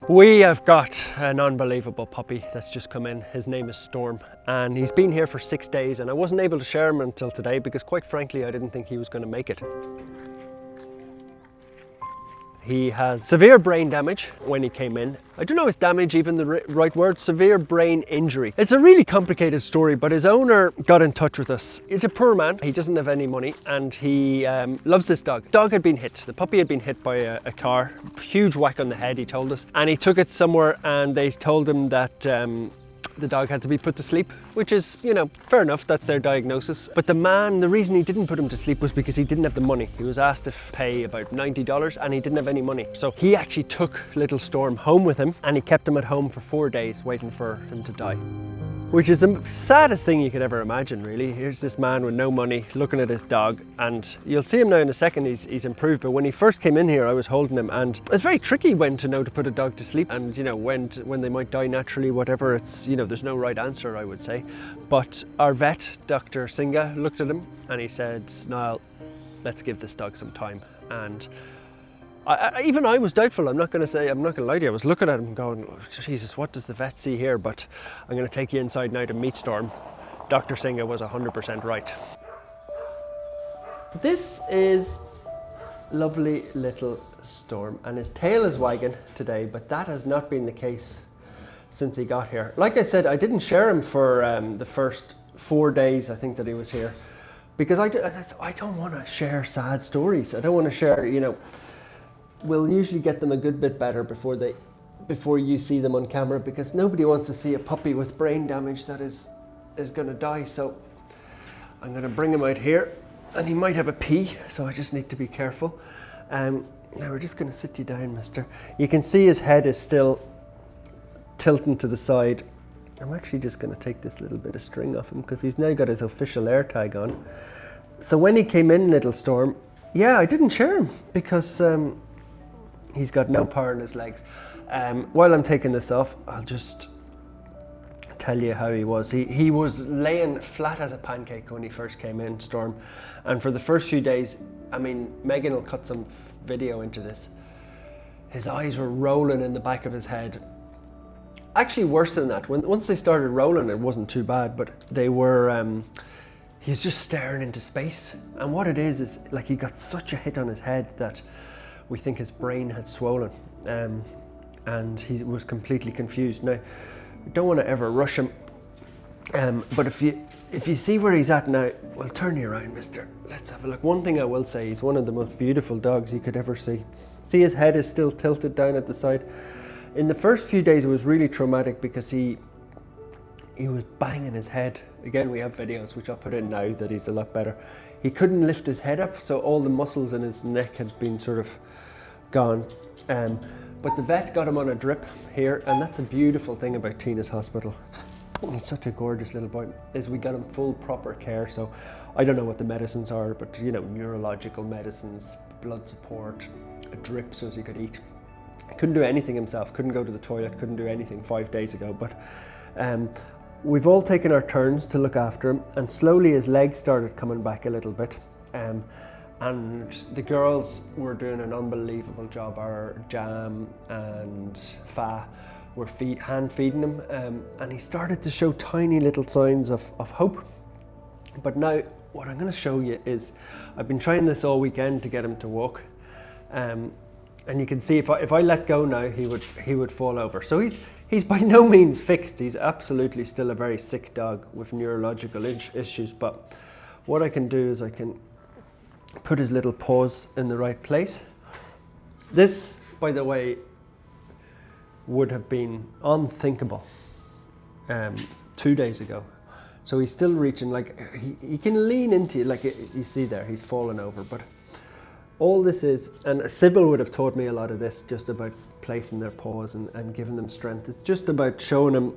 We have got an unbelievable puppy that's just come in. His name is Storm, and he's been here for 6 days, and I wasn't able to share him until today because quite frankly I didn't think he was going to make it. He has severe brain damage when he came in. I don't know is damage even the right word, severe brain injury. It's a really complicated story, but his owner got in touch with us. He's a poor man, he doesn't have any money, and he loves this dog. The dog had been hit, the puppy had been hit by a car, huge whack on the head he told us, and he took it somewhere and they told him that the dog had to be put to sleep, which is, you know, fair enough, that's their diagnosis. But the man, the reason he didn't put him to sleep was because he didn't have the money. He was asked to pay about $90 and he didn't have any money. So he actually took little Storm home with him and he kept him at home for 4 days waiting for him to die. Which is the saddest thing you could ever imagine, really. Here's this man with no money looking at his dog, and you'll see him now in a second, he's improved, but when he first came in here I was holding him, and it's very tricky when to know to put a dog to sleep, and you know, when they might die naturally, whatever. It's, you know, there's no right answer, I would say. But our vet, Dr. Singha, looked at him and he said, Niall, let's give this dog some time. And even I was doubtful, I'm not going to lie to you. I was looking at him going, oh, Jesus, what does the vet see here? But I'm going to take you inside now to meet Storm. Dr. Singha was 100% right. This is lovely little Storm, and his tail is wagging today, but that has not been the case since he got here. Like I said, I didn't share him for the first 4 days I think that he was here, because I don't want to share sad stories. I don't want to share, you know, we'll usually get them a good bit better before you see them on camera, because nobody wants to see a puppy with brain damage that is going to die. So I'm going to bring him out here, and he might have a pee, so I just need to be careful. Now we're just going to sit you down, mister. You can see his head is still tilting to the side. I'm actually just going to take this little bit of string off him because he's now got his official air tag on. So when he came in, little Storm, yeah, I didn't share him because he's got no power in his legs. While I'm taking this off, I'll just tell you how he was. He was laying flat as a pancake when he first came in, Storm. And for the first few days, I mean, Megan will cut some video into this. His eyes were rolling in the back of his head. Actually worse than that. Once they started rolling, it wasn't too bad, but they were, he was just staring into space. And what it is like he got such a hit on his head that we think his brain had swollen, and he was completely confused. Now, we don't want to ever rush him, but if you see where he's at now, well, turn you around, mister. Let's have a look. One thing I will say, he's one of the most beautiful dogs you could ever see. See, his head is still tilted down at the side. In the first few days, it was really traumatic because he was banging his head. Again, we have videos, which I'll put in now, that he's a lot better. He couldn't lift his head up, so all the muscles in his neck had been sort of gone. But the vet got him on a drip here, and that's a beautiful thing about Tina's hospital. He's such a gorgeous little boy, is we got him full proper care. So I don't know what the medicines are, but you know, neurological medicines, blood support, a drip so as he could eat. Couldn't do anything himself, couldn't go to the toilet, couldn't do anything 5 days ago. But we've all taken our turns to look after him, and slowly his legs started coming back a little bit. And the girls were doing an unbelievable job. Our Jam and Fa were hand feeding him, and he started to show tiny little signs of hope. But now what I'm going to show you is, I've been trying this all weekend to get him to walk, and you can see if I let go now, he would fall over. So he's by no means fixed. He's absolutely still a very sick dog with neurological issues. But what I can do is I can put his little paws in the right place. This, by the way, would have been unthinkable 2 days ago. So he's still reaching, like he can lean into, like you see there, he's fallen over. But all this is, and Sybil would have taught me a lot of this, just about placing their paws and giving them strength. It's just about showing him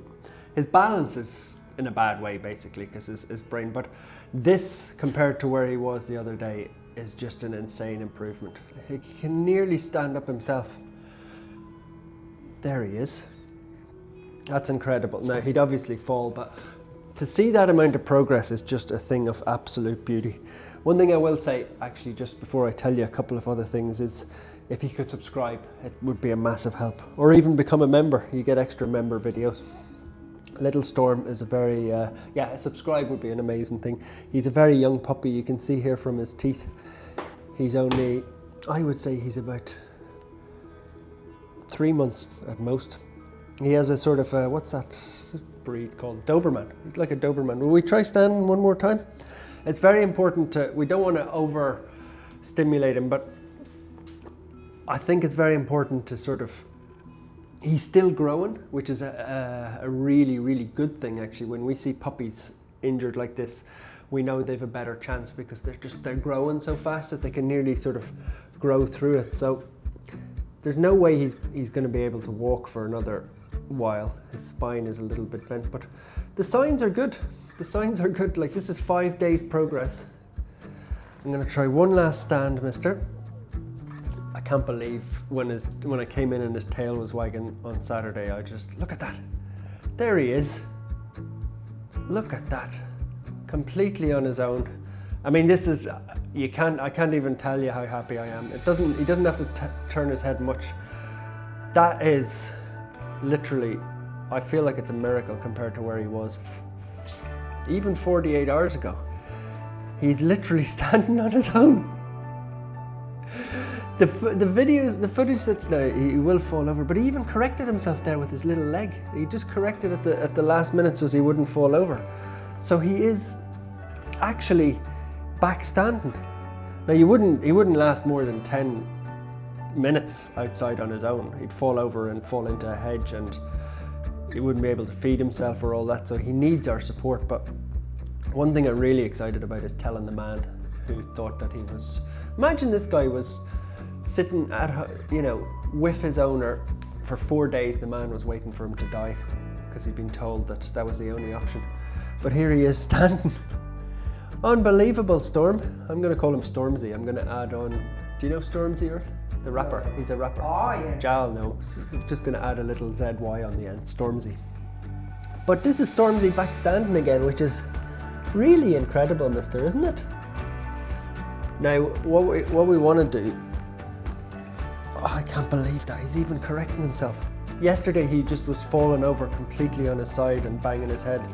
his balance is in a bad way, basically, because his brain. But this, compared to where he was the other day, is just an insane improvement. He can nearly stand up himself. There he is. That's incredible. Now, he'd obviously fall, but to see that amount of progress is just a thing of absolute beauty. One thing I will say, actually, just before I tell you a couple of other things, is if you could subscribe, it would be a massive help. Or even become a member, you get extra member videos. Little Storm is a very, subscribe would be an amazing thing. He's a very young puppy, you can see here from his teeth. He's only, I would say he's about 3 months at most. He has a sort of, what's that breed called? Doberman. He's like a Doberman. Will we try Stan one more time? It's very important to, we don't want to overstimulate him, but I think it's very important to sort of, he's still growing, which is a really, really good thing actually. When we see puppies injured like this, we know they've a better chance because they're growing so fast that they can nearly sort of grow through it. So there's no way he's going to be able to walk for another while. His spine is a little bit bent, but the signs are good. The signs are good. Like, this is 5 days progress. I'm going to try one last stand, mister. I can't believe when I came in and his tail was wagging on Saturday, I just, look at that. There he is. Look at that. Completely on his own. I mean, this is, I can't even tell you how happy I am. He doesn't have to turn his head much. That is literally, I feel like it's a miracle compared to where he was even 48 hours ago. He's literally standing on his own. The footage that's now, he will fall over, but he even corrected himself there with his little leg. He just corrected at the last minute so he wouldn't fall over. So he is actually back standing. Now he wouldn't last more than 10 minutes outside on his own. He'd fall over and fall into a hedge and he wouldn't be able to feed himself or all that, so he needs our support. But one thing I'm really excited about is telling the man who thought that he was, imagine this guy was sitting at, with his owner for 4 days. The man was waiting for him to die because he'd been told that was the only option. But here he is standing. Unbelievable, Storm. I'm going to call him Stormzy. I'm going to add on, do you know Stormzy Earth? The rapper, he's a rapper. Oh yeah. Jal, no. Just going to add a little ZY on the end, Stormzy. But this is Stormzy back standing again, which is really incredible, mister, isn't it? Now, what we want to do, I can't believe that, he's even correcting himself. Yesterday he just was falling over completely on his side and banging his head,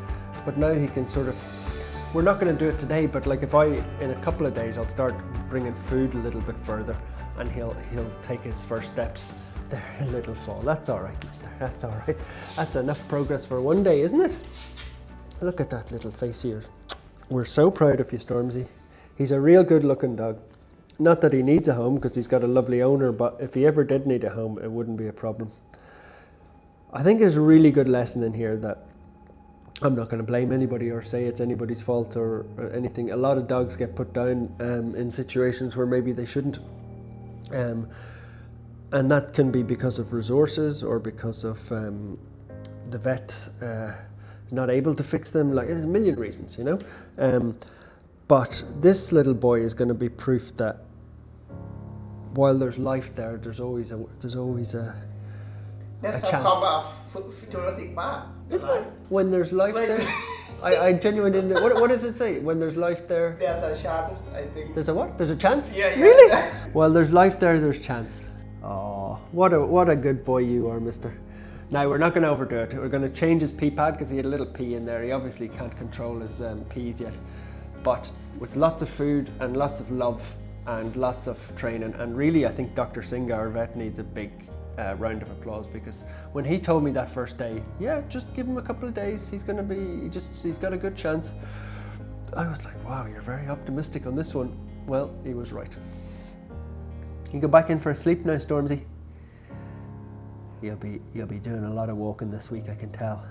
but now he can sort of, we're not going to do it today, but like in a couple of days I'll start bringing food a little bit further and he'll take his first steps. There, a little fall. That's all right, mister, that's all right. That's enough progress for one day, isn't it? Look at that little face here. We're so proud of you, Stormzy. He's a real good looking dog. Not that he needs a home because he's got a lovely owner, but if he ever did need a home, it wouldn't be a problem. I think there's a really good lesson in here that I'm not going to blame anybody or say it's anybody's fault or anything. A lot of dogs get put down in situations where maybe they shouldn't. And that can be because of resources or because of the vet is not able to fix them. Like, there's a million reasons, but this little boy is going to be proof that while there's life there, there's always a That's chance. how Jurassic Park. Isn't it? When there's life there. I genuinely didn't know. What does it say? When there's life there. There's a chance, I think. There's a what? There's a chance? Yeah. Really? Well, there's life there, there's chance. Oh, what a good boy you are, mister. Now, we're not going to overdo it. We're going to change his pee pad because he had a little pee in there. He obviously can't control his pees yet. But with lots of food and lots of love and lots of training, and really I think Dr. Singha, our vet, needs a big round of applause, because when he told me that first day, yeah, just give him a couple of days, he's got a good chance. I was like, wow, you're very optimistic on this one. Well, he was right. You go back in for a sleep now, Stormzy. You'll be doing a lot of walking this week, I can tell.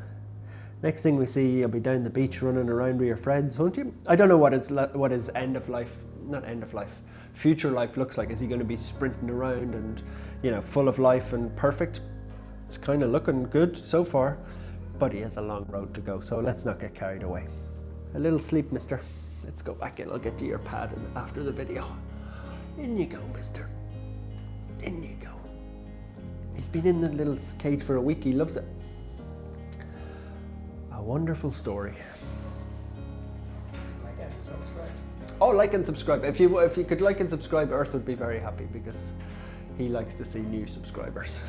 Next thing we see, you'll be down the beach running around with your friends, won't you? I don't know what his future life looks like. Is he going to be sprinting around and, full of life and perfect? It's kind of looking good so far, but he has a long road to go, so let's not get carried away. A little sleep, mister. Let's go back in. I'll get to your pad after the video. In you go, mister. In you go. He's been in the little cage for a week. He loves it. A wonderful story. Oh, like and subscribe. If you could like and subscribe, Earth would be very happy because he likes to see new subscribers.